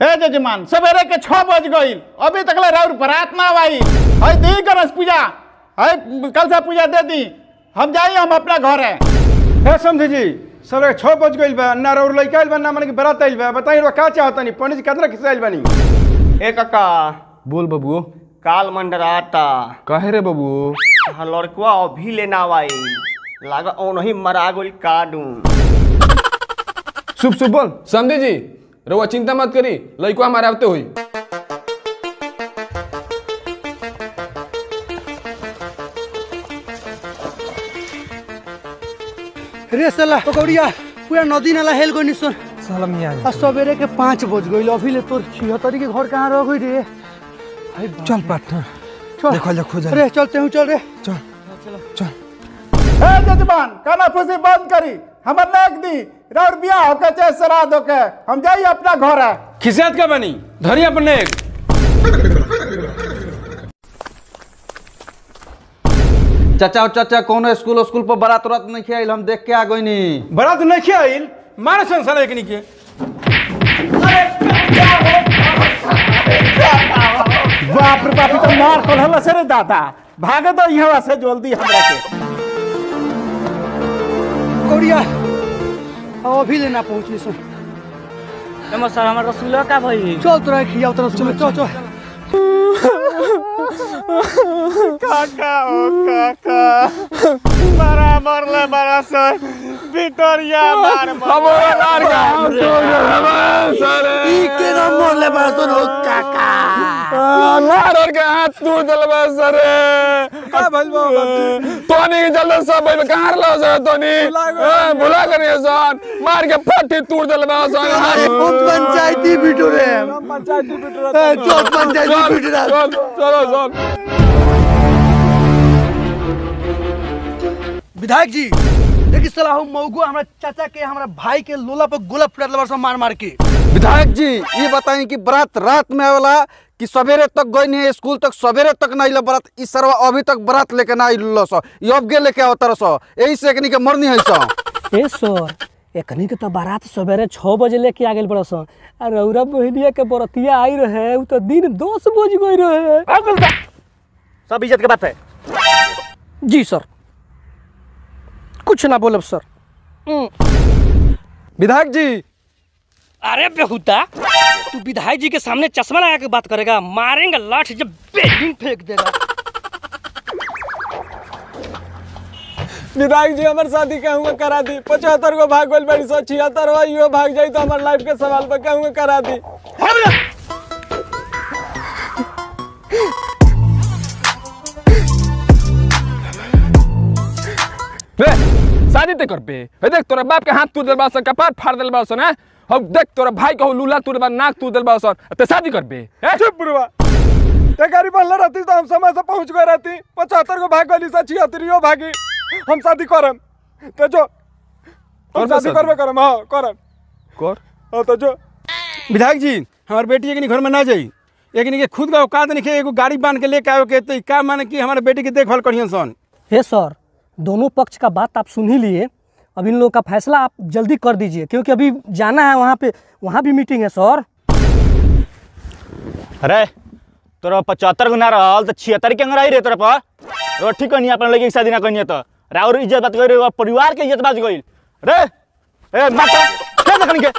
ए जजमान सवेरे के 6 बज गई अभी तक राउर बरात ना आई है दी करस पूजा है कल से पूजा दे दी हम जाइए हम अपना घर है। हे समझे जी सवेरे 6 बज गई बा ना राउर लइका आइल बा ना मन के बरात आइल बा बताई रो का चाहता नहीं पंडित जी कितना खिसाइल बानी। ए काका बोल बबू। काल मंडराता कहे रे बबू लड़कुआ अभी लेना आई लागा ओनही मरा गोल काडू। शुभ शुभ बोल समझे जी रउआ चिंता मत करी लइको हमारे आवते हुई। रे साला पकौड़िया पूरा नदी नाला हेल गई निसन साला मियां सवेरे के 5 बज गई अभी ले तोर 76 के घर कहाँ रह गई रे। चल पार्टनर चल देखो जा खोज रे चलते हूँ चल रे चल चल। ए जजमान काना फूसी बंद करी हमर नाक दी राउर बियाह होके चाहे श्राद्ध होके हम जाइए अपना घर है। खिसियात का बनी धरी अपने चाचा चाचा कौन स्कूल पर बारात उरात नहीं खेल हम देख के आ गई नी। बरात नहीं खियाइल मारे संसार एक नी के बाप रे बाप तो मार कल से रे दादा भागे दो यहाँ से जल्दी हमरा के। पकौड़िया अभी ले ना पहुँच निसन सर हमारा रसगुल्ला का भाई चल तोरा खियाओ तोरा चल चल काका ओ काका बराबर ले बड़ा सर भितरिया मार हमार गांव छोड़ सारे ई के ना मोले बासन हो काका मार के हाथ तोड़ दलबा सारे का भइल बा तोनी जल्दी सब भाई कहां ला सर तोनी भुला करिए सन मार के फटी तोड़ दलबा सन पंचायती बिटो रे पंचायती बिटरा चल पंचायती बिटरा चलो चल। विधायक जी देखिए साला हम मौगो हमरा चाचा के हमरा भाई के लोला पर गोला फुटल बरसा मार मार के। विधायक जी ये बताई कि बरात रात में आवेला कि सवेरे तक गई नहीं स्कूल तक सवेरे तक नहीं बरात इस सरवा अभी तक बरात लेके ना आइल सो ये अब गे लेके आवतर सो यही से एकनी के मरनी है सो। ए सर एकनी के तो बारात सवेरे 6 बजे लेके आ गेल बड़ा सर और रौरा बहनिया के बरतिया आई रहे उ तो दिन 10 बज गई रहे। सब इज्जत के बात है। जी सर कुछ ना बोलब सर। विधायक जी अरे बेहुदा तू विधायक जी के सामने चश्मा लगा के बात करेगा मारेंगे लाठी जब बिल्डिंग फेंक देगा। विधायक जी हमार शादी कहूँगा करा दी 75 को भाग गई बड़ी 76 यो भाग जाई तो हमार लाइफ के सवाल पर कहूँगा करा दी। शादी ते कर पे देख तोरा बाप के हाथ तोड़ देलबा सन कपार फाड़ देलबा सन अब देख तोरा भाई के लूला तोड़ देलबा नाक तोड़ देलबा सन ते शादी कर पे चुप बुढ़वा ते गाड़ी बनला रहती तो हम समय से पहुंच गए रहती 75 को भाग गई 76 यो भागी हम शादी करम तो जो हम शादी करबे करम हां करम कर हां तो जो। विधायक जी हमारे बेटी एक घर में ना जाई एक के खुद का औकात नहीं है एगो गाड़ी बांध के लेके आओ के तो का माने कि हमारे बेटी की देखभाल करिए सन। हे सर दोनों पक्ष का बात आप सुन ही लिए अब इन लोगों का फैसला आप जल्दी कर दीजिए क्योंकि अभी जाना है वहाँ पे वहाँ भी मीटिंग है सर। अरे तोरा 75 को ना रहल तो 76 के अंगराई रे तोरा पर ठीक कहनी अपन लगे शादी ना करनी तो और इज्जत बात कर परिवार के इज्जत बात गई रे ए माता क्या देखन के